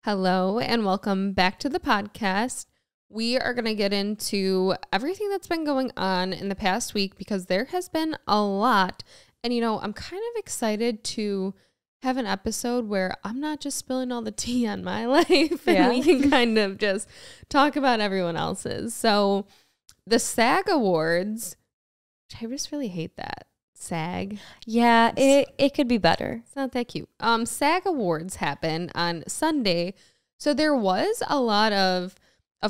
Hello and welcome back to the podcast. We are going to get into everything that's been going on in the past week because there has been a lot. And, I'm kind of excited to have an episode where I'm not just spilling all the tea on my life and we can kind of just talk about everyone else's. So the SAG Awards, I just really hate that. SAG. Yeah, it could be better. It's not that cute. SAG Awards happened on Sunday. So there was a lot of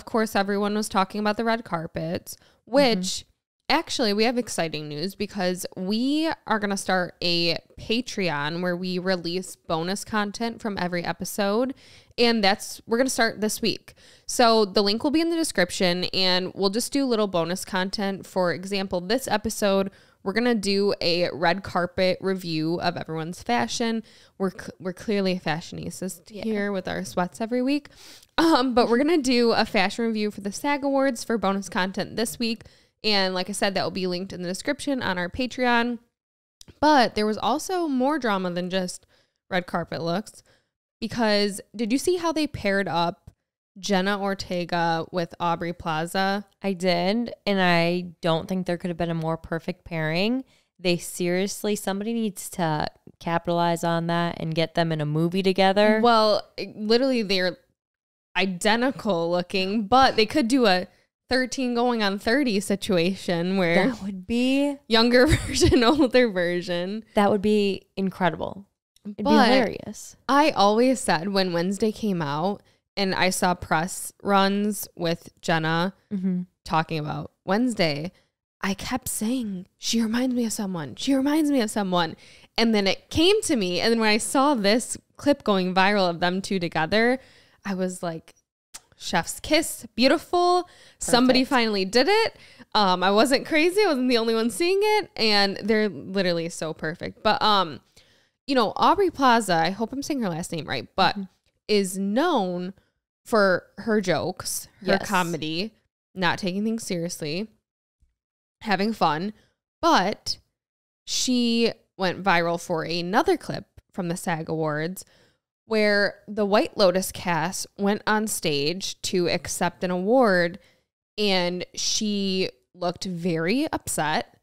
course, everyone was talking about the red carpets, which actually we have exciting news because we are going to start a Patreon where we release bonus content from every episode. And we're going to start this week. So the link will be in the description and we'll just do little bonus content. For example, this episode, we're going to do a red carpet review of everyone's fashion. We're clearly fashionistas here with our sweats every week. But we're going to do a fashion review for the SAG Awards for bonus content this week. And like I said, that will be linked in the description on our Patreon. But there was also more drama than just red carpet looks. Because did you see how they paired up Jenna Ortega with Aubrey Plaza? I did, and I don't think there could have been a more perfect pairing. Somebody needs to capitalize on that and get them in a movie together. Well, literally they're identical looking, but they could do a 13 going on 30 situation where that would be younger version, older version. That would be incredible. It'd be hilarious. I always said when Wednesday came out and I saw press runs with Jenna talking about Wednesday, I kept saying, she reminds me of someone. She reminds me of someone. And then it came to me. And then when I saw this clip going viral of them two together, I was like, chef's kiss, beautiful. Perfect. Somebody finally did it. I wasn't crazy. I wasn't the only one seeing it. And they're literally so perfect. But, Aubrey Plaza, I hope I'm saying her last name right, but is known for her jokes, her comedy, not taking things seriously, having fun. But she went viral for another clip from the SAG Awards where the White Lotus cast went on stage to accept an award and she looked very upset,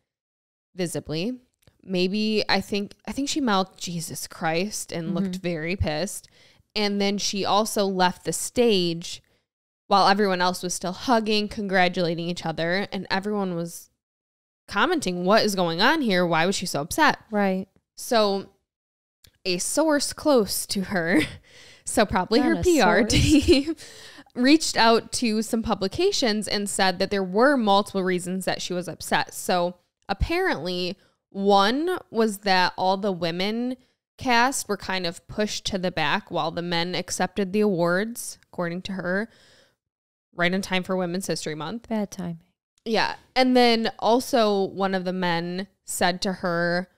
visibly. Maybe I think she mouthed Jesus Christ and looked very pissed. And then she also left the stage while everyone else was still hugging, congratulating each other. And everyone was commenting, what is going on here? Why was she so upset? Right. So a source close to her, so probably her PR team, reached out to some publications and said that there were multiple reasons that she was upset. So apparently one was that all the women cast were kind of pushed to the back while the men accepted the awards, according to her, right in time for Women's History Month. Bad timing. Yeah. And then also one of the men said to her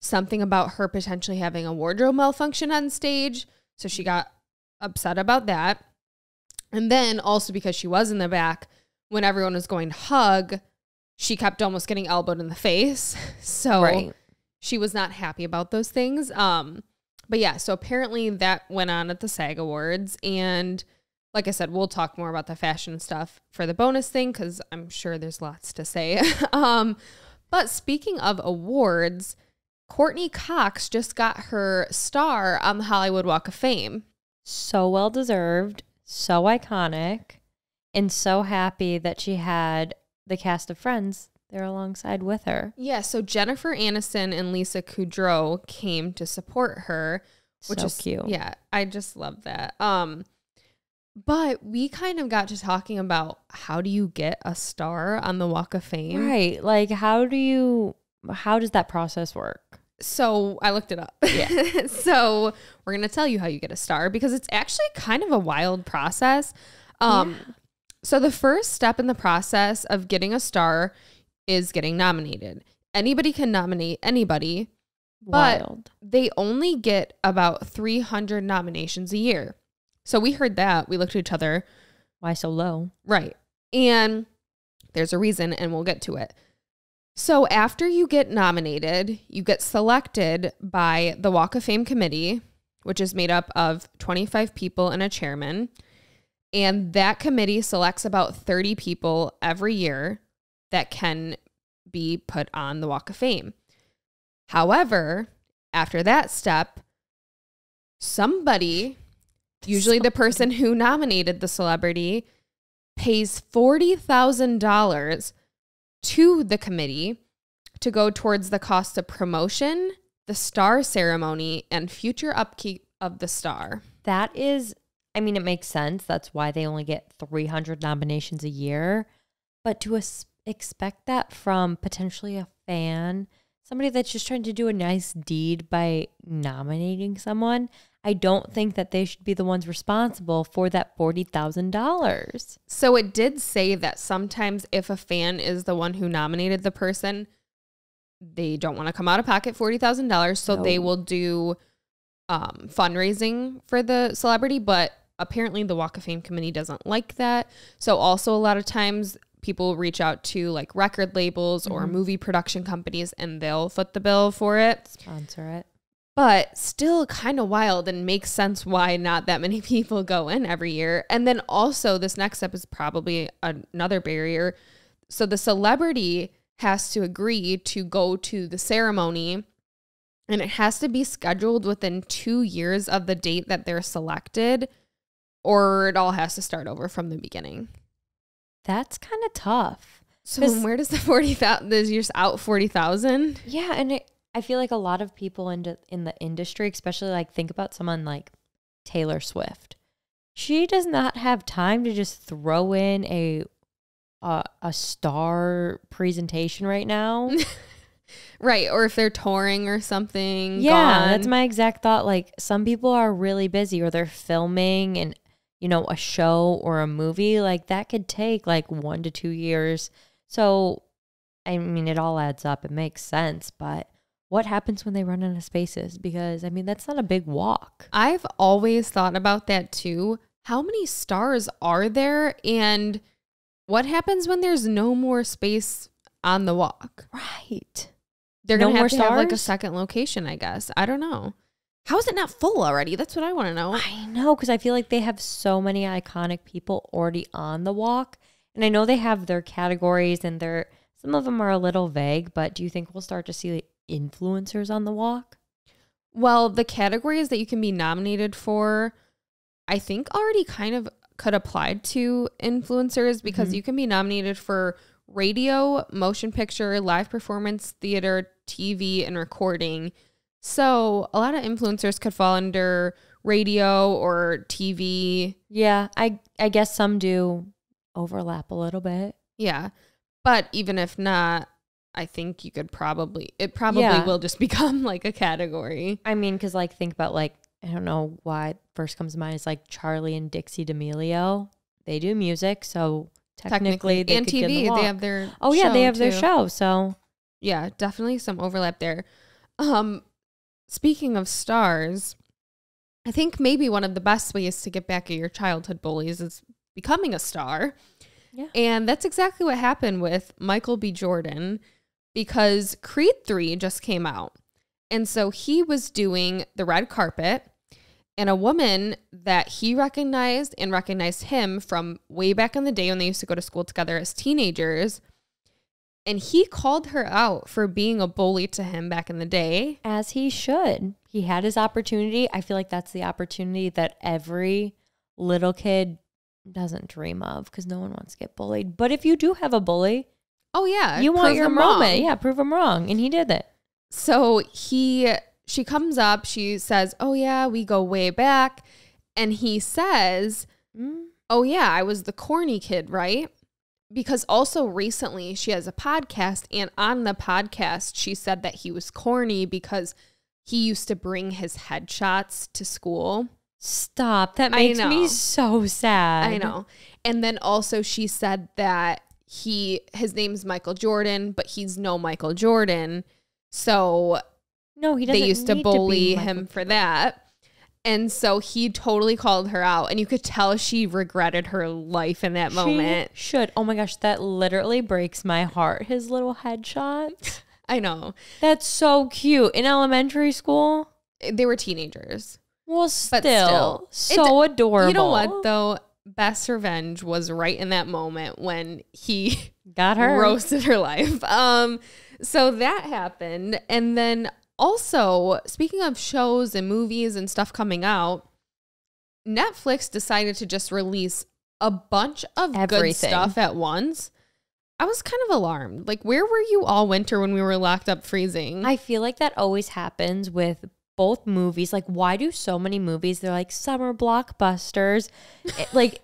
something about her potentially having a wardrobe malfunction on stage. So she got upset about that. And then also because she was in the back, when everyone was going to hug, she kept almost getting elbowed in the face. So she was not happy about those things. But yeah, so apparently that went on at the SAG Awards. And like I said, we'll talk more about the fashion stuff for the bonus thing because I'm sure there's lots to say. But speaking of awards, Courtney Cox just got her star on the Hollywood Walk of Fame. So well deserved, so iconic, and so happy that she had the cast of Friends there alongside with her. Yeah, so Jennifer Aniston and Lisa Kudrow came to support her, which is cute. Yeah, I just love that. But we kind of got to talking about how do you get a star on the Walk of Fame? Right. Like how does that process work? So I looked it up. Yeah. So we're going to tell you how you get a star because it's actually kind of a wild process. So the first step in the process of getting a star is getting nominated. Anybody can nominate anybody, but they only get about 300 nominations a year. So we heard that. We looked at each other. Why so low? Right. And there's a reason, and we'll get to it. So after you get nominated, you get selected by the Walk of Fame committee, which is made up of 25 people and a chairman. And that committee selects about 30 people every year that can be put on the Walk of Fame. However, after that step, somebody, usually the person who nominated the celebrity, pays $40,000 to the committee to go towards the cost of promotion, the star ceremony, and future upkeep of the star. That is, I mean, it makes sense. That's why they only get 300 nominations a year. But to expect that from potentially a fan, somebody that's just trying to do a nice deed by nominating someone, I don't think that they should be the ones responsible for that $40,000. So it did say that sometimes if a fan is the one who nominated the person, they don't want to come out of pocket $40,000. So they will do fundraising for the celebrity. But apparently the Walk of Fame committee doesn't like that. So also a lot of times people reach out to like record labels or movie production companies and they'll foot the bill for it. Sponsor it. But still kind of wild and makes sense why not that many people go in every year. And then also this next step is probably another barrier. So the celebrity has to agree to go to the ceremony and it has to be scheduled within 2 years of the date that they're selected, or it all has to start over from the beginning. That's kind of tough. So where does the 40,000, there's just out 40,000? Yeah. And I feel like a lot of people in the industry, especially like think about someone like Taylor Swift. She does not have time to just throw in a star presentation right now. Right. Or if they're touring or something. Yeah, gone. that's my exact thought. Like some people are really busy or they're filming and, you know, a show or a movie. Like that could take like 1 to 2 years. So, I mean, it all adds up. It makes sense. But what happens when they run out of spaces? Because, I mean, that's not a big walk. I've always thought about that too. How many stars are there? And what happens when there's no more space on the walk? Right. They're going to have like a second location, I guess. I don't know. How is it not full already? That's what I want to know. I know, because I feel like they have so many iconic people already on the walk. And I know they have their categories and some of them are a little vague, but do you think we'll start to see like influencers on the walk? Well, the categories that you can be nominated for, I think already kind of could apply to influencers because you can be nominated for radio, motion picture, live performance, theater, TV, and recording. So a lot of influencers could fall under radio or TV. Yeah, I guess some do overlap a little bit. Yeah. But even if not, I think you could it probably will just become like a category. I mean, because like think about like, I don't know why first comes to mind is like Charlie and Dixie D'Amelio. They do music, so technically they and could TV, get they have their they have too. their show. So yeah, definitely some overlap there. Speaking of stars, I think maybe one of the best ways to get back at your childhood bullies is becoming a star. Yeah. And that's exactly what happened with Michael B. Jordan because Creed 3 just came out. And so he was doing the red carpet and a woman that he recognized and recognized him from way back in the day when they used to go to school together as teenagers. And he called her out for being a bully to him back in the day. As he should. He had his opportunity. I feel like that's the opportunity that every little kid doesn't dream of because no one wants to get bullied. But if you do have a bully, oh yeah, you want your moment. Yeah, prove him wrong. And he did it. So she comes up, she says, oh yeah, we go way back. And he says, oh yeah, I was the corny kid, right? Because also recently she has a podcast and on the podcast, she said that he was corny because he used to bring his headshots to school. Stop. That makes me so sad. I know. And then also she said that his name's Michael Jordan, but he's no Michael Jordan. So no, he doesn't. They used to bully him for that. And so he totally called her out. And you could tell she regretted her life in that moment. She should. Oh my gosh, that literally breaks my heart. His little headshot. I know. That's so cute. In elementary school? They were teenagers. Well, still so adorable. You know what, though? Best revenge was right in that moment when he got her, roasted her life. So that happened. And then also, speaking of shows and movies and stuff coming out, Netflix decided to just release a bunch of good stuff at once. I was kind of alarmed. Like, where were you all winter when we were locked up freezing? I feel like that always happens with both movies. Like, why do so many movies, they're like summer blockbusters? Like,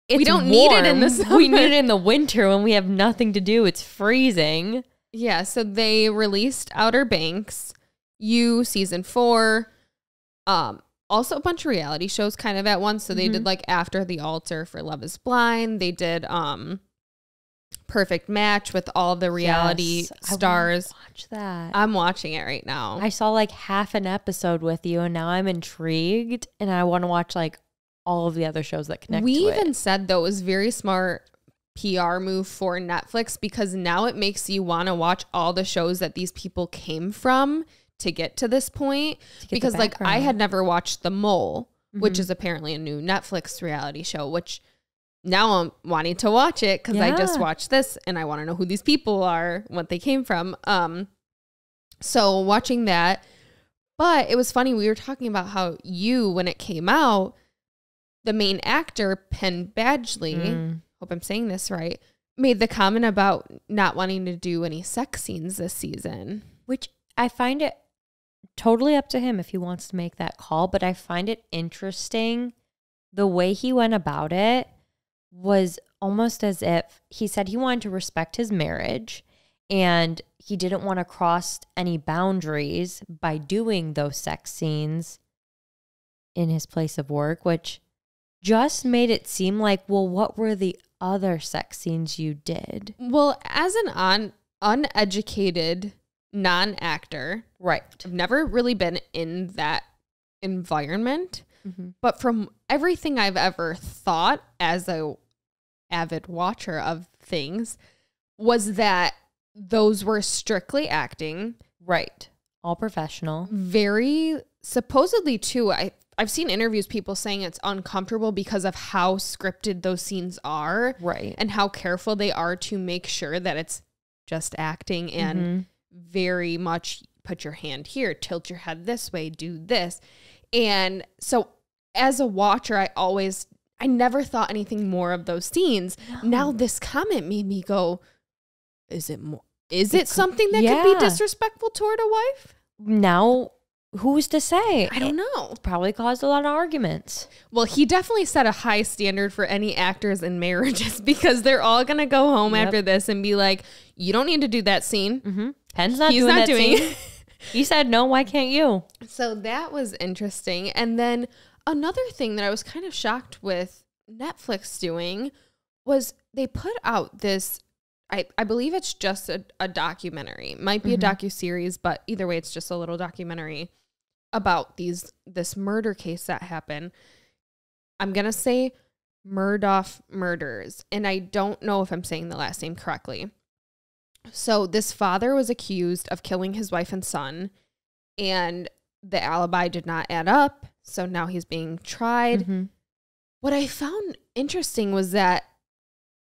we don't need it in the summer. We need it in the winter when we have nothing to do. It's freezing. Yeah, so they released Outer Banks, You season 4, also a bunch of reality shows kind of at once. So they did like After the Altar for Love is Blind. They did Perfect Match with all the reality stars. Watch that. I'm watching it right now. I saw like half an episode with you, and now I'm intrigued, and I want to watch like all of the other shows that connect to it. We even said, though, it was very smart PR move for Netflix, because now it makes you want to watch all the shows that these people came from to get to this point. Because like I had never watched The Mole, which is apparently a new Netflix reality show, which now I'm wanting to watch it because I just watched this and I want to know who these people are, what they came from. So watching that, but it was funny. We were talking about how when it came out, the main actor, Penn Badgley, hope I'm saying this right, made the comment about not wanting to do any sex scenes this season. Which I find it totally up to him if he wants to make that call, but I find it interesting the way he went about it. Was almost as if he said he wanted to respect his marriage and he didn't want to cross any boundaries by doing those sex scenes in his place of work, which just made it seem like, well, what were the other sex scenes you did? Well, as an uneducated non-actor, right, I've never really been in that environment. But from everything I've ever thought as a avid watcher of things was that those were strictly acting. Right. All professional. Very supposedly too. I've seen interviews, people saying it's uncomfortable because of how scripted those scenes are. Right. And how careful they are to make sure that it's just acting and very much put your hand here, tilt your head this way, do this. And so as a watcher, I never thought anything more of those scenes. No. Now this comment made me go, is it something that could be disrespectful toward a wife? Now, who's to say? I don't know. It's probably caused a lot of arguments. Well, he definitely set a high standard for any actors in marriages, because they're all going to go home after this and be like, you don't need to do that scene. Penn's not doing that scene. He said, no, why can't you? So that was interesting. And then another thing that I was kind of shocked with Netflix doing was they put out this, I believe it's just a documentary. It might be a docuseries, but either way, it's just a little documentary about this murder case that happened. I'm going to say Murdoch murders, and I don't know if I'm saying the last name correctly. So this father was accused of killing his wife and son, and the alibi did not add up. So now he's being tried. What I found interesting was that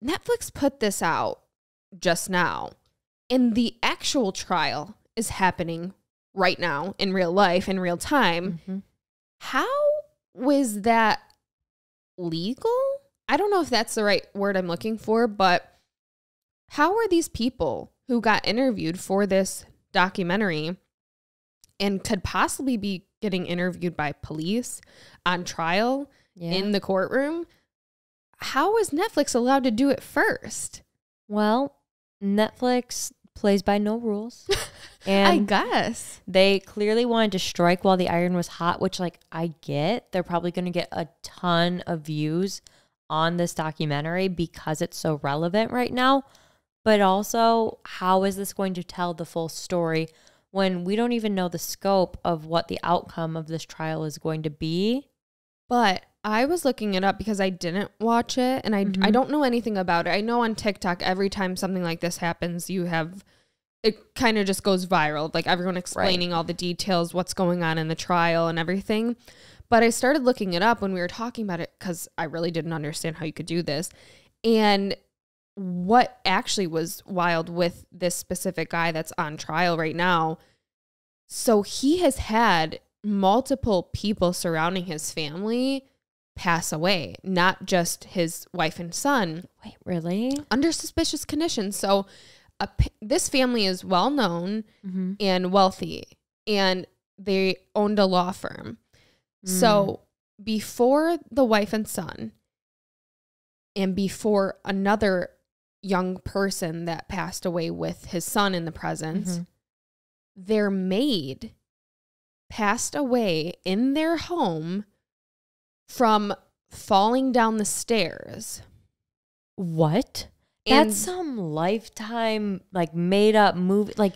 Netflix put this out just now, and the actual trial is happening right now in real life, in real time. How was that legal? I don't know if that's the right word I'm looking for, but how are these people who got interviewed for this documentary and could possibly be getting interviewed by police on trial in the courtroom? How is Netflix allowed to do it first? Well, Netflix plays by no rules. And I guess they clearly wanted to strike while the iron was hot, which like I get. They're probably going to get a ton of views on this documentary because it's so relevant right now. But also, how is this going to tell the full story when we don't even know the scope of what the outcome of this trial is going to be? But I was looking it up because I didn't watch it, and I don't know anything about it. I know on TikTok, every time something like this happens, it kind of just goes viral. Like everyone explaining all the details, what's going on in the trial and everything. But I started looking it up when we were talking about it because I really didn't understand how you could do this. And what actually was wild with this specific guy that's on trial right now. So he has had multiple people surrounding his family pass away, not just his wife and son. Wait, really? Under suspicious conditions. So this family is well known and wealthy, and they owned a law firm. So before the wife and son, and before another young person that passed away with his son in the presence, their maid passed away in their home from falling down the stairs. What? And that's some Lifetime, like, made up movie. Like,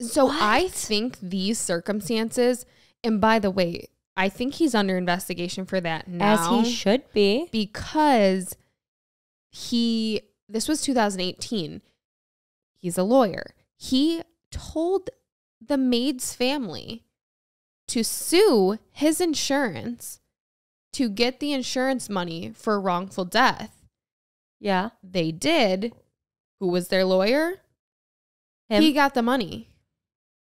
so what? I think these circumstances, and by the way, I think he's under investigation for that now. As he should be. Because this was 2018. He's a lawyer. He told the maid's family to sue his insurance to get the insurance money for wrongful death. Yeah. They did. Who was their lawyer? Him? He got the money.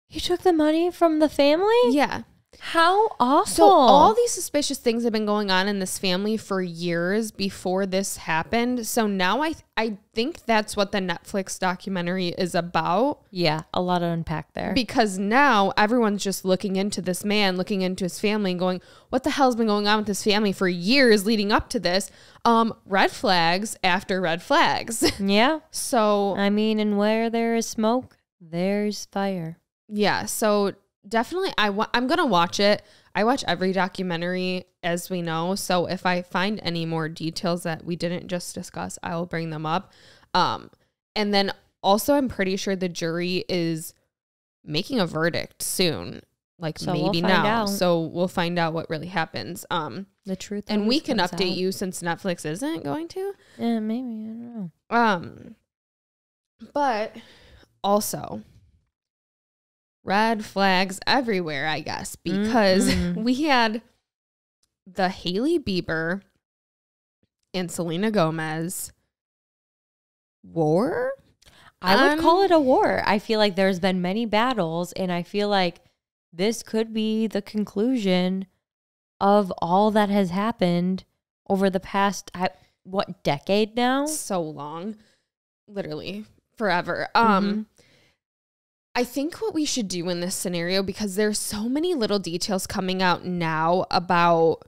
He took the money from the family? Yeah. How awful. So all these suspicious things have been going on in this family for years before this happened. So now I think that's what the Netflix documentary is about. Yeah, a lot to unpack there. Because now everyone's just looking into this man, looking into his family and going, what the hell's been going on with this family for years leading up to this? Red flags after red flags. Yeah. So, I mean, and where there is smoke, there's fire. yeah. So definitely, I'm going to watch it. I watch every documentary, as we know. So if I find any more details that we didn't just discuss, I will bring them up. And then also, I'm pretty sure the jury is making a verdict soon, like So maybe we'll find now. out. So we'll find out what really happens. The truth. And we always can comes update out. you since Netflix isn't going to. Yeah, maybe. I don't know. But also, red flags everywhere, I guess, because we had the Hailey Bieber and Selena Gomez war. I would call it a war. I feel like there's been many battles, and I feel like this could be the conclusion of all that has happened over the past, what, decade now? So long, literally forever. I think what we should do in this scenario, because there's so many little details coming out now about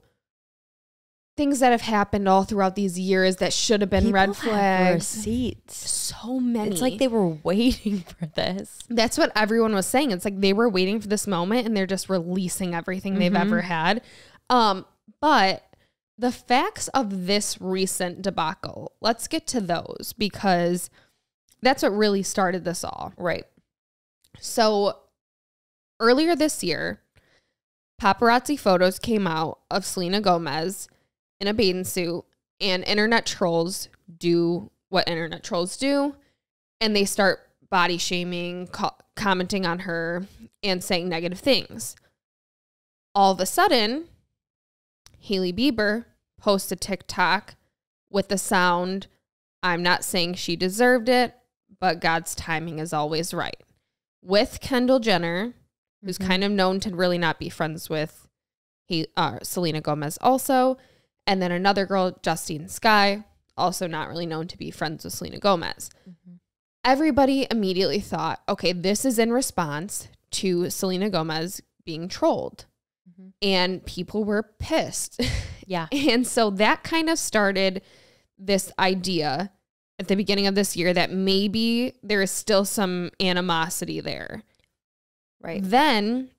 things that have happened all throughout these years that should have been People red have flags. receipts. So many. It's like they were waiting for this. That's what everyone was saying. It's like they were waiting for this moment and they're just releasing everything they've ever had. But the facts of this recent debacle, let's get to those, because that's what really started this all. Right. So earlier this year, paparazzi photos came out of Selena Gomez in a bathing suit, and internet trolls do what internet trolls do, and they start body shaming, commenting on her, and saying negative things. All of a sudden, Hailey Bieber posts a TikTok with the sound, "I'm not saying she deserved it, but God's timing is always right," with Kendall Jenner, who's kind of known to really not be friends with Selena Gomez also. And then another girl, Justine Skye, also not really known to be friends with Selena Gomez. Everybody immediately thought, okay, this is in response to Selena Gomez being trolled. And people were pissed. Yeah. And so that kind of started this idea at the beginning of this year that maybe there is still some animosity there. Right. Then,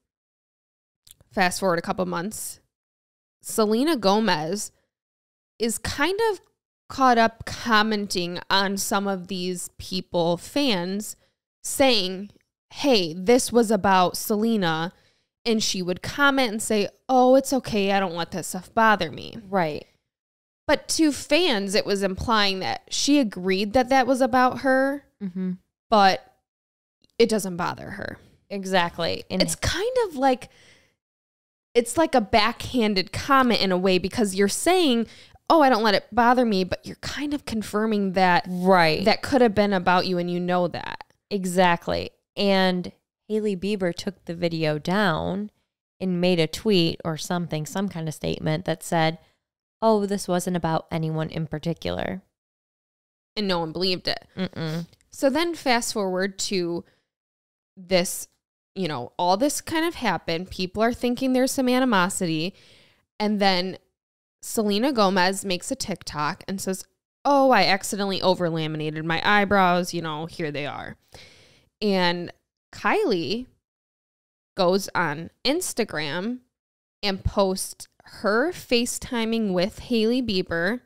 fast forward a couple months, Selena Gomez is kind of caught up commenting on some of these people, fans, saying, hey, this was about Selena. And she would comment and say, oh, it's okay, I don't let that stuff bother me. Right. But to fans, it was implying that she agreed that that was about her, but it doesn't bother her. Exactly. And It's kind of like, it's like a backhanded comment in a way, because you're saying, oh, I don't let it bother me, but you're kind of confirming that that could have been about you, and you know that. Exactly. And Hailey Bieber took the video down and made a tweet or something, some kind of statement that said, oh, this wasn't about anyone in particular. And no one believed it. So then fast forward to this, you know, all this kind of happened. People are thinking there's some animosity. And then Selena Gomez makes a TikTok and says, oh, I accidentally over-laminated my eyebrows. You know, here they are. And Kylie goes on Instagram and posts her FaceTiming with Hailey Bieber,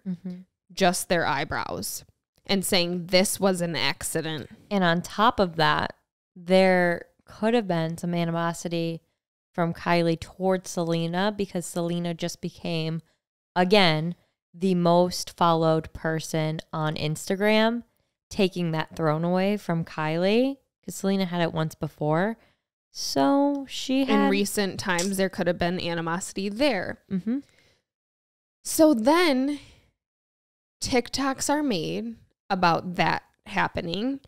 just their eyebrows, and saying this was an accident. And on top of that, there could have been some animosity from Kylie towards Selena, because Selena just became, again, the most followed person on Instagram, taking that throne away from Kylie, because Selena had it once before. So she had... In recent times, there could have been animosity there. So then TikToks are made about that happening.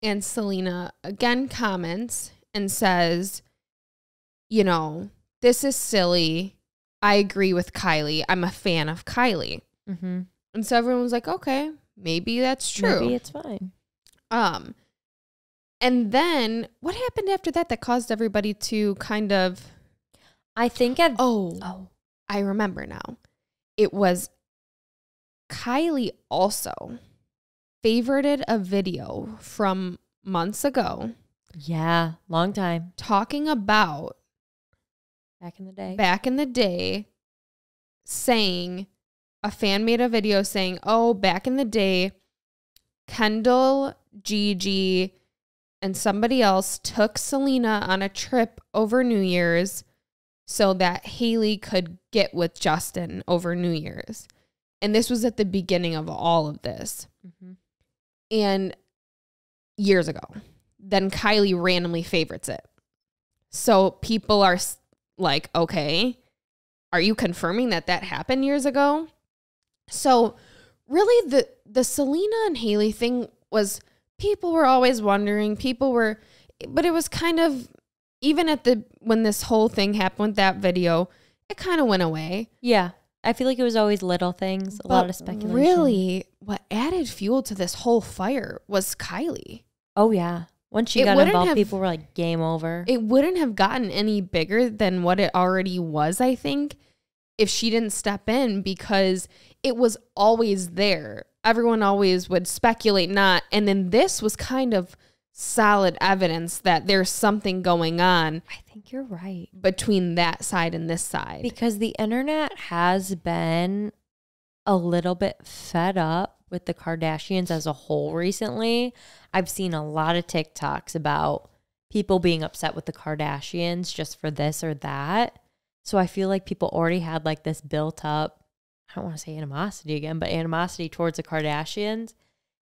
And Selena again comments and says, you know, this is silly. I agree with Kylie. I'm a fan of Kylie. And so everyone was like, okay, maybe that's true. Maybe it's fine. And then what happened after that that caused everybody to kind of... I think... I remember now. It was Kylie also favorited a video from months ago. Yeah, long time. Talking about... Back in the day, saying... A fan made a video saying, oh, back in the day, Kendall, Gigi, and somebody else took Selena on a trip over New Year's so that Hailey could get with Justin over New Year's. And this was at the beginning of all of this. And years ago. Then Kylie randomly favorites it. So people are like, okay, are you confirming that that happened years ago? So really the Selena and Hailey thing was, people were always wondering, but it was kind of, even when this whole thing happened with that video, it kind of went away. Yeah. I feel like it was always little things, a lot of speculation. Really, what added fuel to this whole fire was Kylie. Oh, yeah. Once she got involved, people were like, game over. It wouldn't have gotten any bigger than what it already was, I think, if she didn't step in, because it was always there. Everyone always would speculate not. And then this was kind of solid evidence that there's something going on. I think you're right. Between that side and this side. Because the internet has been a little bit fed up with the Kardashians as a whole recently. I've seen a lot of TikToks about people being upset with the Kardashians just for this or that. So I feel like people already had like this built up, I don't want to say animosity again, but animosity towards the Kardashians.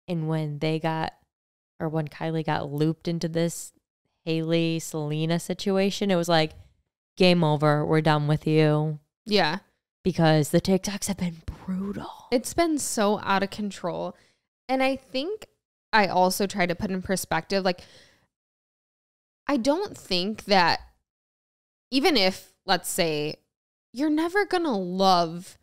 And when when Kylie got looped into this Hailey Selena situation, it was like, game over. We're done with you. Yeah. Because the TikToks have been brutal. It's been so out of control. And I think I also try to put in perspective, like, I don't think that even if, let's say, you're never going to love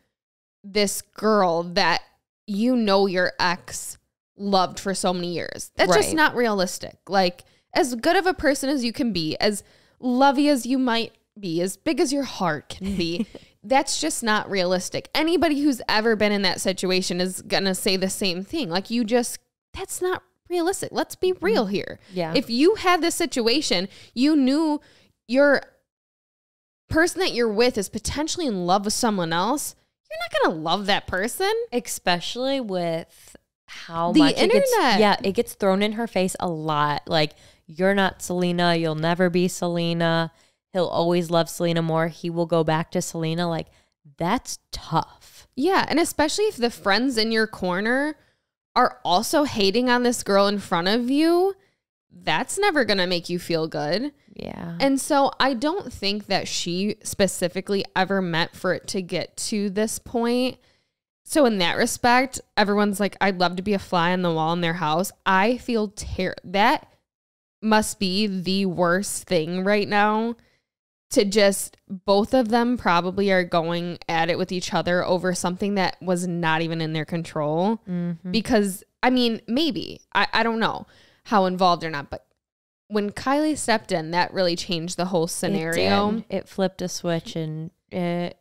this girl that you know your ex loved for so many years. That's just not realistic. Like, as good of a person as you can be, as lovey as you might be, as big as your heart can be, that's just not realistic. Anybody who's ever been in that situation is going to say the same thing. Like, that's not realistic. Let's be real here. Yeah. If you had this situation, you knew your person that you're with is potentially in love with someone else, you're not going to love that person. Especially with how the much internet. it gets thrown in her face a lot. Like, you're not Selena. You'll never be Selena. He'll always love Selena more. He will go back to Selena. Like, that's tough. Yeah. And especially if the friends in your corner are also hating on this girl in front of you, that's never going to make you feel good. Yeah. And so I don't think that she specifically ever meant for it to get to this point. So in that respect, everyone's like, I'd love to be a fly on the wall in their house. I feel that must be the worst thing right now, to just, both of them probably are going at it with each other over something that was not even in their control. Mm-hmm. Because, I mean, maybe, I don't know how involved or not, but when Kylie stepped in, that really changed the whole scenario. It flipped a switch and it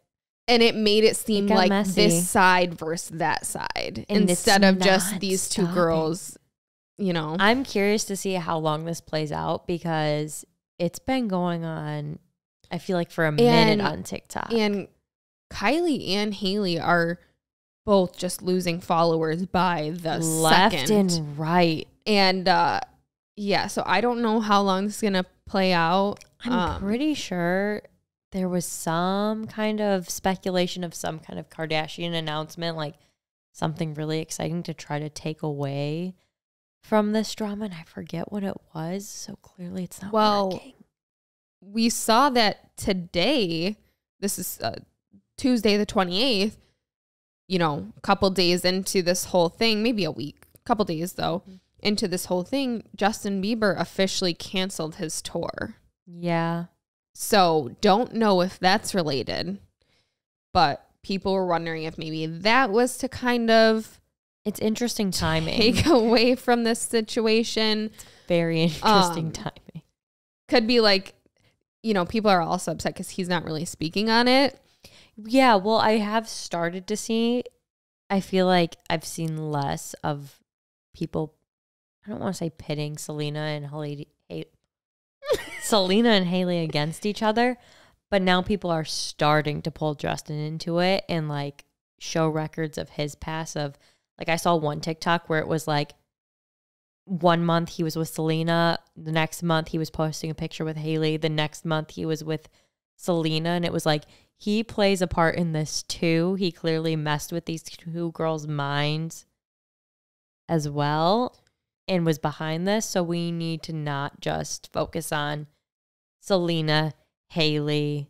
made it seem like messy. This side versus that side, and instead of just these two girls, you know. I'm curious to see how long this plays out, because it's been going on, I feel like, for a minute on TikTok. And Kylie and Hailey are both just losing followers by the left second. And right. And yeah, so I don't know how long this is going to play out. I'm pretty sure there was some kind of speculation of some kind of Kardashian announcement, like something really exciting to try to take away from this drama. And I forget what it was. So clearly it's not working. We saw that today, this is Tuesday the 28th, you know, a couple days into this whole thing, maybe a week, couple days though, into this whole thing, Justin Bieber officially canceled his tour. Yeah. So don't know if that's related, but people were wondering if maybe that was to kind of... It's interesting timing. Take away from this situation. It's very interesting timing. Could be like, you know, people are also upset because he's not really speaking on it. Yeah, well, I have started to see, I feel like I've seen less of people, I don't want to say pitting Selena and Hailey against each other, but now people are starting to pull Justin into it and like show records of his past of, like I saw one TikTok where it was like 1 month he was with Selena, the next month he was posting a picture with Hailey, the next month he was with Selena, and it was like, he plays a part in this too. He clearly messed with these two girls' minds as well and was behind this. So we need to not just focus on Selena, Hailey,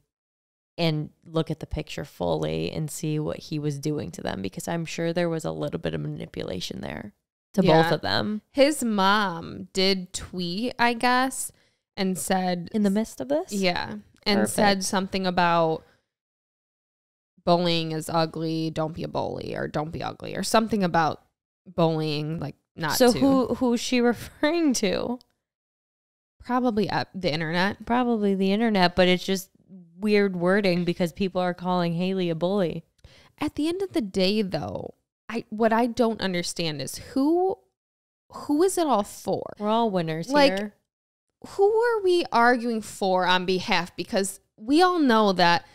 and look at the picture fully and see what he was doing to them, because I'm sure there was a little bit of manipulation there to both of them. His mom did tweet, I guess, and said... In the midst of this? Yeah. And said something about bullying is ugly, don't be a bully, or don't be ugly, or something about bullying, like not so to. who's she referring to? Probably the internet. Probably the internet, but it's just weird wording because people are calling Hailey a bully. At the end of the day, though, what I don't understand is who is it all for? We're all winners here. Who are we arguing for on behalf? Because we all know that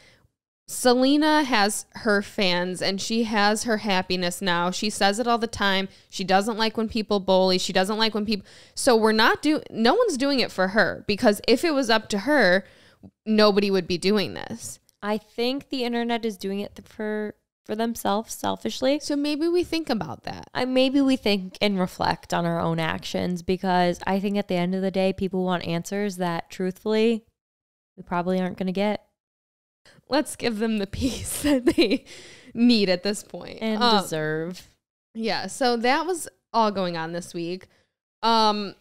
Selena has her fans and she has her happiness now. She says it all the time. She doesn't like when people bully. She doesn't like when people... So no one's doing it for her, because if it was up to her, nobody would be doing this. I think the internet is doing it for themselves selfishly. So maybe we think about that. Maybe we think and reflect on our own actions, because I think at the end of the day, people want answers that truthfully we probably aren't going to get. Let's give them the peace that they need at this point. And deserve. Yeah. So that was all going on this week. On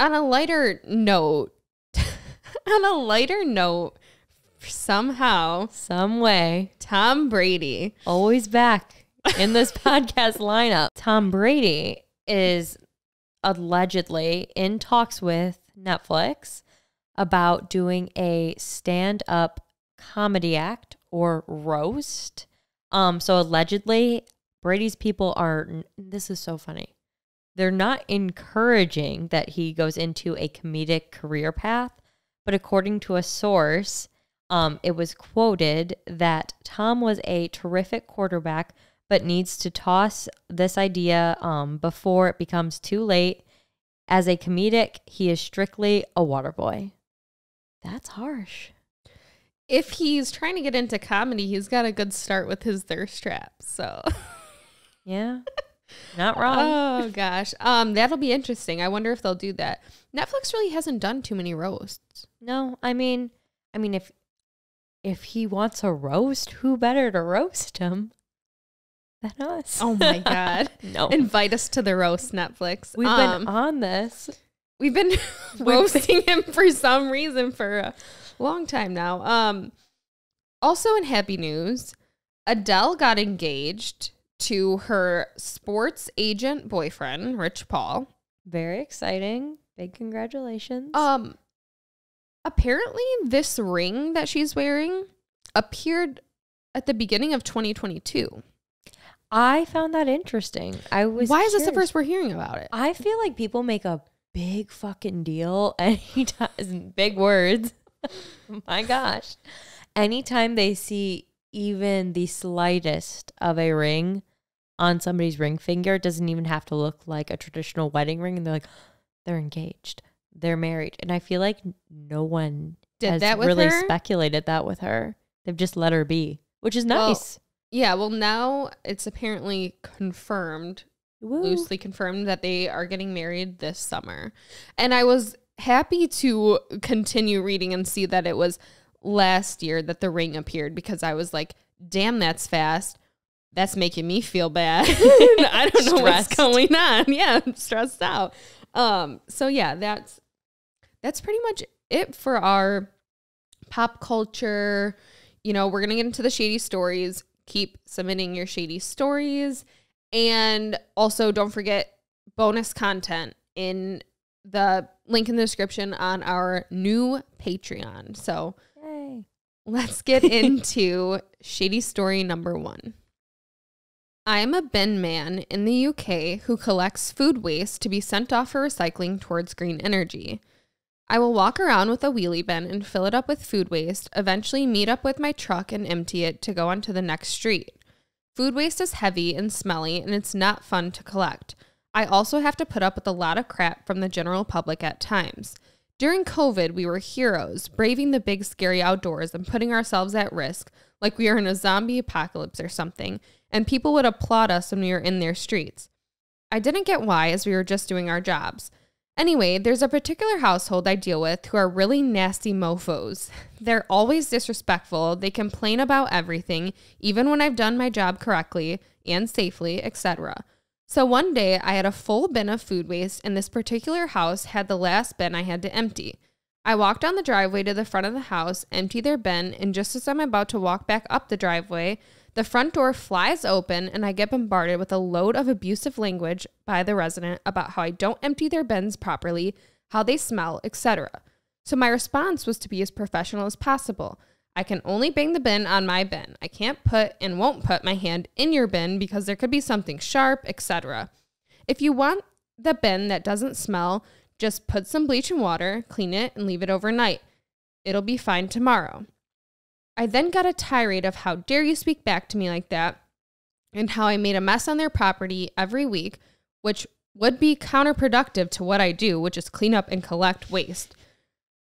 a lighter note, somehow, some way, Tom Brady, always back in this podcast lineup. Tom Brady is allegedly in talks with Netflix about doing a stand-up comedy act or roast. So allegedly, Brady's people are, this is so funny, they're not encouraging that he goes into a comedic career path, but according to a source, it was quoted that Tom was a terrific quarterback, but needs to toss this idea before it becomes too late. As a comedic, he is strictly a water boy. That's harsh. If he's trying to get into comedy, he's got a good start with his thirst trap. So, yeah. Not wrong. Oh gosh. That'll be interesting. I wonder if they'll do that. Netflix really hasn't done too many roasts. No, I mean, if he wants a roast, who better to roast him than us? Oh my God. No. Invite us to the roast, Netflix. We've been on this. We've been roasting him for some reason for a long time now. Also in happy news, Adele got engaged to her sports agent boyfriend, Rich Paul. Very exciting. Big congratulations. Apparently this ring that she's wearing appeared at the beginning of 2022. I found that interesting. Why is this the first we're hearing about it? I feel like people make a big fucking deal anytime, big words. My gosh. Anytime they see even the slightest of a ring on somebody's ring finger, it doesn't even have to look like a traditional wedding ring. And they're like, they're engaged. They're married. And I feel like no one has really speculated that with her. They've just let her be, which is nice. Well, now it's apparently confirmed, loosely confirmed, that they are getting married this summer. And I was happy to continue reading and see that it was last year that the ring appeared, because I was like, damn, that's fast. That's making me feel bad. I don't know what's going on. Yeah, I'm stressed out. So yeah, that's pretty much it for our pop culture. You know, we're going to get into the shady stories. Keep submitting your shady stories. And also don't forget bonus content in the link in the description on our new Patreon. So yay. Let's get into shady story number 1. I am a bin man in the UK who collects food waste to be sent off for recycling towards green energy. I will walk around with a wheelie bin and fill it up with food waste, eventually meet up with my truck and empty it to go onto the next street. Food waste is heavy and smelly, and it's not fun to collect. I also have to put up with a lot of crap from the general public at times. During COVID, we were heroes, braving the big scary outdoors and putting ourselves at risk like we are in a zombie apocalypse or something, and people would applaud us when we were in their streets. I didn't get why, as we were just doing our jobs. Anyway, there's a particular household I deal with who are really nasty mofos. They're always disrespectful, they complain about everything, even when I've done my job correctly and safely, etc. So one day, I had a full bin of food waste, and this particular house had the last bin I had to empty. I walked down the driveway to the front of the house, empty their bin, and just as I'm about to walk back up the driveway, the front door flies open and I get bombarded with a load of abusive language by the resident about how I don't empty their bins properly, how they smell, etc. So my response was to be as professional as possible. I can only bang the bin on my bin. I can't put and won't put my hand in your bin because there could be something sharp, etc. If you want the bin that doesn't smell, just put some bleach and water, clean it, and leave it overnight. It'll be fine tomorrow. I then got a tirade of how dare you speak back to me like that, and how I made a mess on their property every week, which would be counterproductive to what I do, which is clean up and collect waste.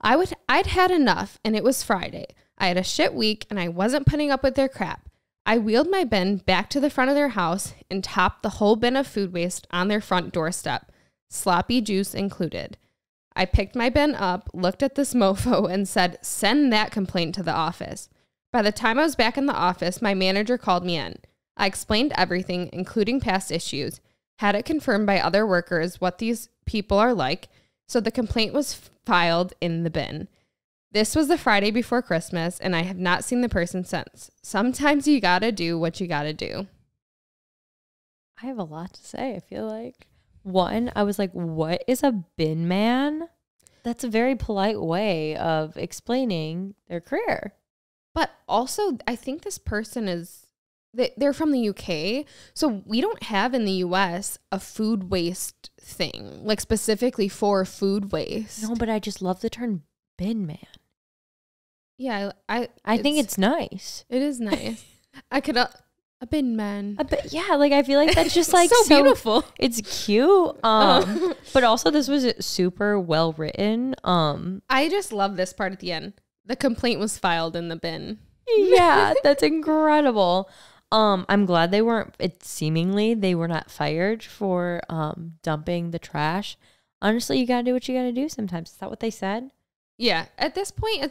I'd had enough, and it was Friday. I had a shit week, and I wasn't putting up with their crap. I wheeled my bin back to the front of their house and topped the whole bin of food waste on their front doorstep, sloppy juice included. I picked my bin up, looked at this mofo, and said, send that complaint to the office. By the time I was back in the office, my manager called me in. I explained everything, including past issues, had it confirmed by other workers what these people are like, so the complaint was filed in the bin. This was the Friday before Christmas, and I have not seen the person since. Sometimes you gotta do what you gotta do. I have a lot to say, I feel like. One, I was like, what is a bin man? That's a very polite way of explaining their career. But also, I think this person they're from the UK, so we don't have in the US a food waste thing, like specifically for food waste. No, but I just love the term bin man. Yeah, I think it's nice. It is nice. I could... a bin man. Yeah, like I feel like that's just like so beautiful. It's cute. But also this was super well written. I just love this part at the end. The complaint was filed in the bin. Yeah, that's incredible. I'm glad they weren't, seemingly they were not fired for dumping the trash. Honestly, you gotta do what you gotta do sometimes. Is that what they said? Yeah, at this point,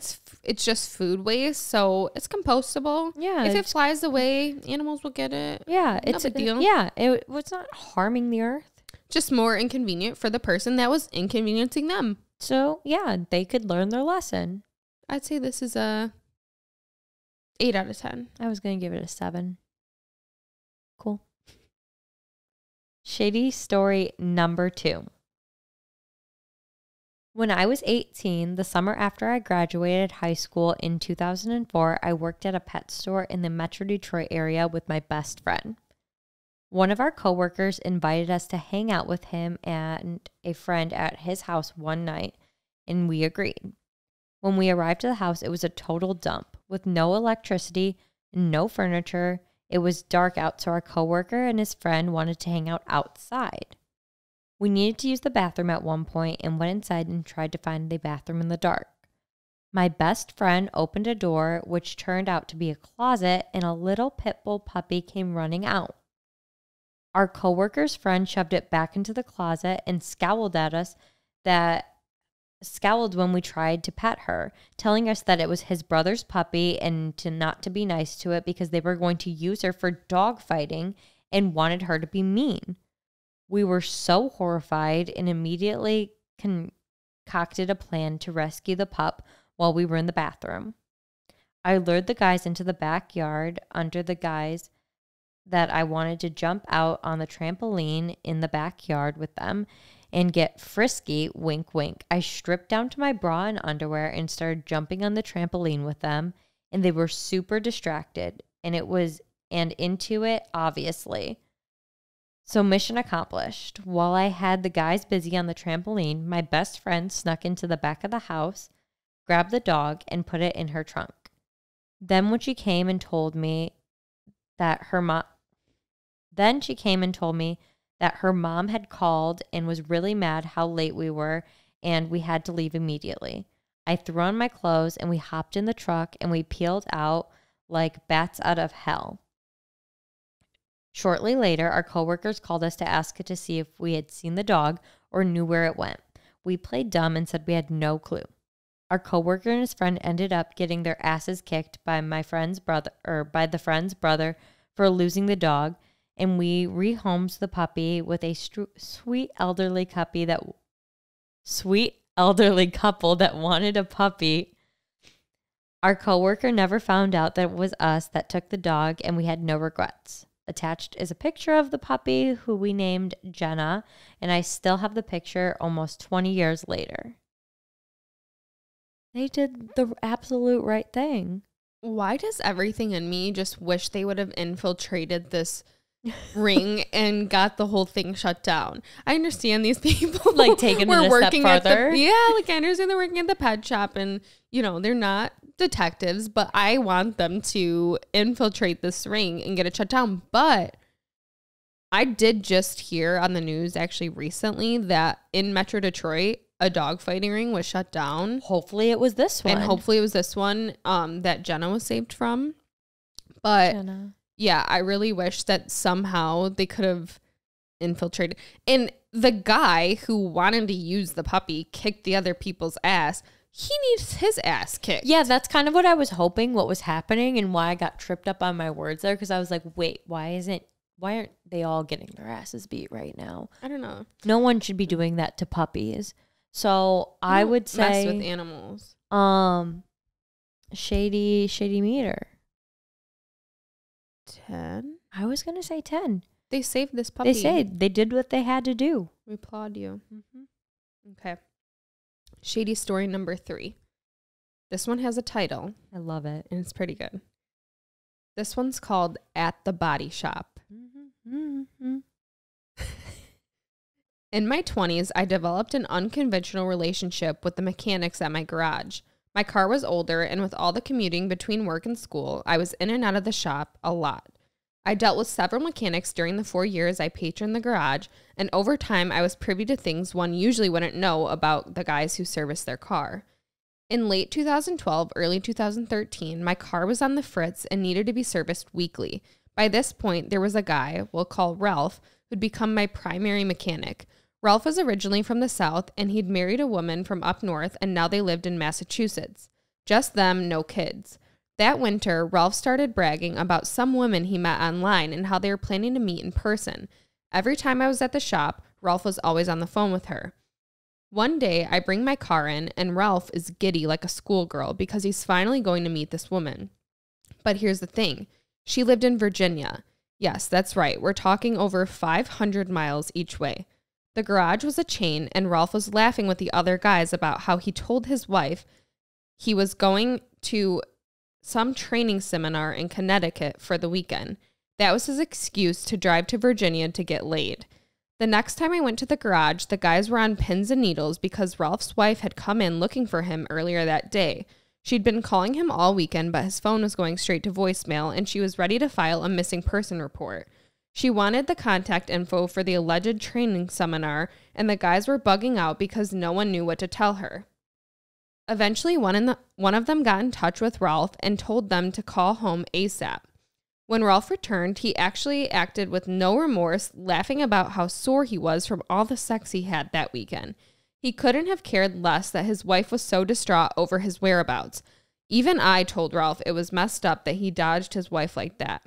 it's just food waste, so it's compostable. Yeah. If it flies away, animals will get it. Yeah. It's a deal. Yeah. It's not harming the earth. Just more inconvenient for the person that was inconveniencing them. So, yeah, they could learn their lesson. I'd say this is a 8 out of 10. I was going to give it a 7. Cool. Shady story number 2. When I was 18, the summer after I graduated high school in 2004, I worked at a pet store in the Metro Detroit area with my best friend. One of our coworkers invited us to hang out with him and a friend at his house one night, and we agreed. When we arrived at the house, it was a total dump with no electricity, no furniture. It was dark out, so our coworker and his friend wanted to hang out outside. We needed to use the bathroom at one point and went inside and tried to find the bathroom in the dark. My best friend opened a door, which turned out to be a closet, and a little pit bull puppy came running out. Our coworker's friend shoved it back into the closet and scowled when we tried to pet her, telling us that it was his brother's puppy and not to be nice to it because they were going to use her for dog fighting and wanted her to be mean. We were so horrified and immediately concocted a plan to rescue the pup while we were in the bathroom. I lured the guys into the backyard under the guise that I wanted to jump out on the trampoline in the backyard with them and get frisky, wink, wink. I stripped down to my bra and underwear and started jumping on the trampoline with them, and they were super distracted, and into it, obviously. So mission accomplished. While I had the guys busy on the trampoline, my best friend snuck into the back of the house, grabbed the dog, and put it in her trunk. Then when she came and told me that her mom had called and was really mad how late we were, and we had to leave immediately. I threw on my clothes and we hopped in the truck and we peeled out like bats out of hell. Shortly later, our coworkers called us to ask to see if we had seen the dog or knew where it went. We played dumb and said we had no clue. Our coworker and his friend ended up getting their asses kicked by the friend's brother for losing the dog, and we rehomed the puppy with a sweet elderly couple that wanted a puppy. Our coworker never found out that it was us that took the dog, and we had no regrets. Attached is a picture of the puppy who we named Jenna, and I still have the picture almost 20 years later. They did the absolute right thing. Why does everything in me just wish they would have infiltrated this ring and got the whole thing shut down? I understand these people like taking it a step farther. I understand they're working at the pet shop and, they're not detectives, but I want them to infiltrate this ring and get it shut down. But I did just hear on the news actually recently that in Metro Detroit, a dog fighting ring was shut down. Hopefully it was this one. And hopefully it was this one that Jenna was saved from. But yeah, I really wish that somehow they could have infiltrated. And the guy who wanted to use the puppy kicked the other people's ass. He needs his ass kicked. Yeah, that's kind of what I was hoping, what was happening, and why I got tripped up on my words there, because I was like, wait, why aren't they all getting their asses beat right now? I don't know. No one should be doing that to puppies. So I would say mess with animals. Shady meter. 10? I was gonna say 10. They saved this puppy. They did what they had to do. We applaud you. Okay. Shady story number 3. This one has a title. I love it. And it's pretty good. This one's called At the Body Shop. In my 20s, I developed an unconventional relationship with the mechanics at my garage. My car was older, and with all the commuting between work and school, I was in and out of the shop a lot. I dealt with several mechanics during the 4 years I patroned the garage, and over time I was privy to things one usually wouldn't know about the guys who serviced their car. In late 2012, early 2013, my car was on the fritz and needed to be serviced weekly. By this point, there was a guy we'll call Ralph who'd become my primary mechanic. Ralph was originally from the South, and he'd married a woman from up north, and now they lived in Massachusetts. Just them, no kids. That winter, Ralph started bragging about some women he met online and how they were planning to meet in person. Every time I was at the shop, Ralph was always on the phone with her. One day, I bring my car in, and Ralph is giddy like a schoolgirl because he's finally going to meet this woman. But here's the thing. She lived in Virginia. Yes, that's right. We're talking over 500 miles each way. The garage was a chain, and Ralph was laughing with the other guys about how he told his wife he was going to some training seminar in Connecticut for the weekend. That was his excuse to drive to Virginia to get laid. The next time I went to the garage, the guys were on pins and needles because Ralph's wife had come in looking for him earlier that day. She'd been calling him all weekend, but his phone was going straight to voicemail, and she was ready to file a missing person report. She wanted the contact info for the alleged training seminar, and the guys were bugging out because no one knew what to tell her. Eventually, one of them got in touch with Ralph and told them to call home ASAP. When Ralph returned, he actually acted with no remorse, laughing about how sore he was from all the sex he had that weekend. He couldn't have cared less that his wife was so distraught over his whereabouts. Even I told Ralph it was messed up that he dodged his wife like that.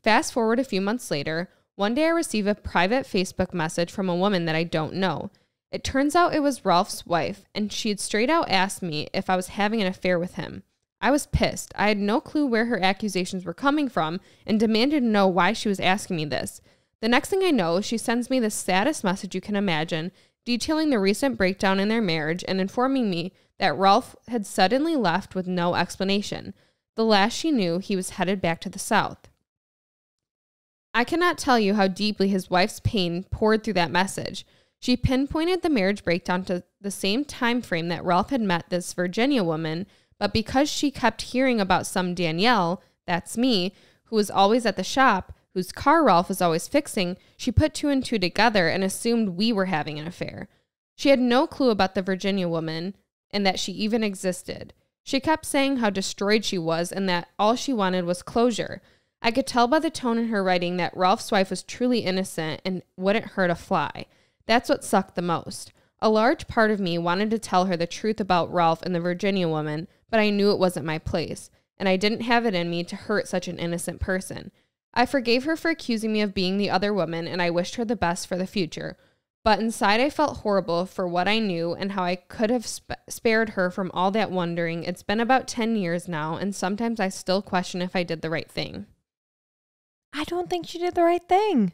Fast forward a few months later, one day I receive a private Facebook message from a woman that I don't know. It turns out it was Ralph's wife, and she had straight out asked me if I was having an affair with him. I was pissed. I had no clue where her accusations were coming from and demanded to know why she was asking me this. The next thing I know, she sends me the saddest message you can imagine, detailing the recent breakdown in their marriage and informing me that Ralph had suddenly left with no explanation. The last she knew, he was headed back to the South. I cannot tell you how deeply his wife's pain poured through that message. She pinpointed the marriage breakdown to the same time frame that Ralph had met this Virginia woman, but because she kept hearing about some Danielle, that's me, who was always at the shop, whose car Ralph was always fixing, she put two and two together and assumed we were having an affair. She had no clue about the Virginia woman and that she even existed. She kept saying how destroyed she was and that all she wanted was closure. I could tell by the tone in her writing that Ralph's wife was truly innocent and wouldn't hurt a fly. That's what sucked the most. A large part of me wanted to tell her the truth about Ralph and the Virginia woman, but I knew it wasn't my place, and I didn't have it in me to hurt such an innocent person. I forgave her for accusing me of being the other woman, and I wished her the best for the future. But inside I felt horrible for what I knew and how I could have spared her from all that wondering. It's been about 10 years now, and sometimes I still question if I did the right thing. I don't think she did the right thing.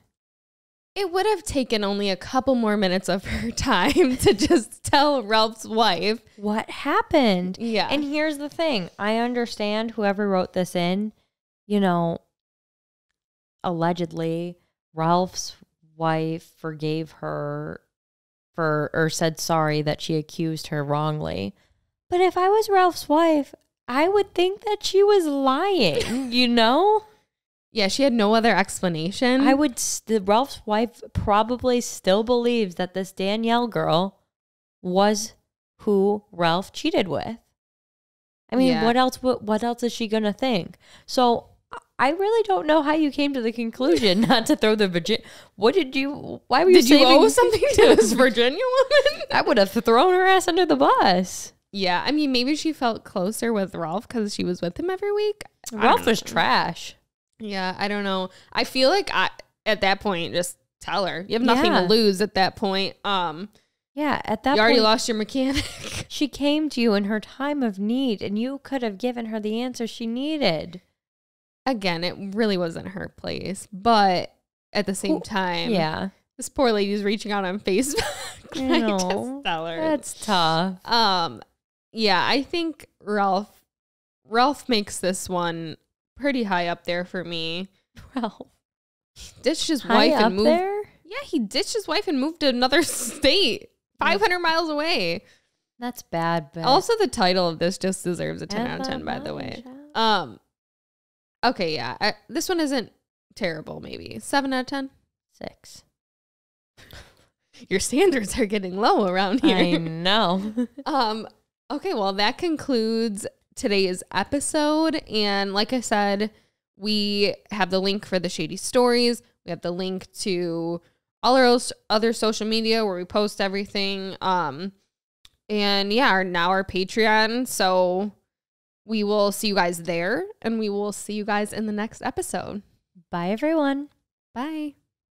It would have taken only a couple more minutes of her time to just tell Ralph's wife what happened. Yeah. And here's the thing. I understand whoever wrote this in, allegedly Ralph's wife forgave her or said sorry that she accused her wrongly. But if I was Ralph's wife, I would think that she was lying, Yeah, she had no other explanation. Ralph's wife probably still believes that this Danielle girl was who Ralph cheated with. I mean, Yeah. what else is she going to think? So I really don't know how you came to the conclusion not to throw the Virginia. Why were you Did you owe something to this Virginia woman? I would have thrown her ass under the bus. Yeah, I mean, maybe she felt closer with Ralph because she was with him every week. Ralph was trash. Yeah, I don't know. I feel like at that point, just tell her. You have nothing to lose at that point. Yeah, at that point. You already lost your mechanic. She came to you in her time of need, and you could have given her the answer she needed. Again, it really wasn't her place. But at the same time, this poor lady's reaching out on Facebook. Just tell her. That's tough. Yeah, I think Ralph makes this one pretty high up there for me. Ralph ditched his wife and moved. There? Yeah, he ditched his wife and moved to another state, 500 miles away. That's bad. But also, the title of this just deserves a 10 out of 10, by the way. Okay, yeah, this one isn't terrible. Maybe 7 out of 10. 6. Your standards are getting low around here. I know. Okay, well, that concludes today's episode. And like I said, We have the link for the Shady Stories. We have the link to all our other social media where we post everything. And yeah, now our Patreon. So we will see you guys there, and we will see you guys in the next episode. Bye, everyone. Bye.